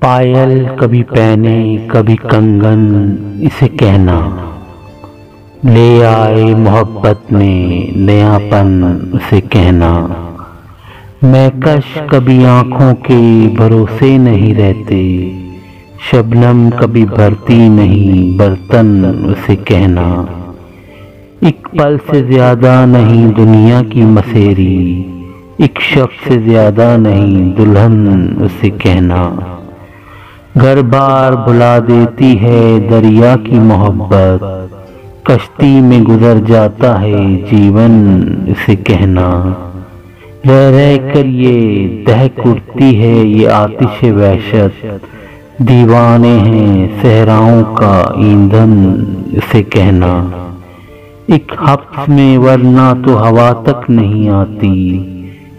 पायल कभी पहने कभी कंगन, इसे कहना ले आए मोहब्बत में नयापन, उसे कहना मैं कश कभी आँखों के भरोसे नहीं रहते, शबनम कभी भरती नहीं बर्तन, उसे कहना एक पल से ज्यादा नहीं दुनिया की मसेरी, एक शख्स से ज्यादा नहीं दुल्हन, उसे कहना घर बार भुला देती है दरिया की मोहब्बत, कश्ती में गुजर जाता है जीवन, इसे कहना रह रह कर ये दहक उठती है ये आतिश वहशत, दीवाने हैं सहराओं का ईंधन, इसे कहना एक हफ्त में वरना तो हवा तक नहीं आती,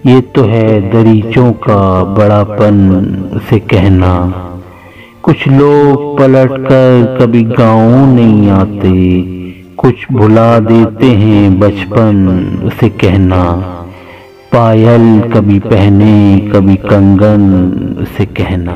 ये तो है दरीचों का बड़ापन, उसे कहना कुछ लोग पलट कर कभी गाँव नहीं आते, कुछ भुला देते हैं बचपन, उसे कहना पायल कभी पहने कभी कंगन, उसे कहना।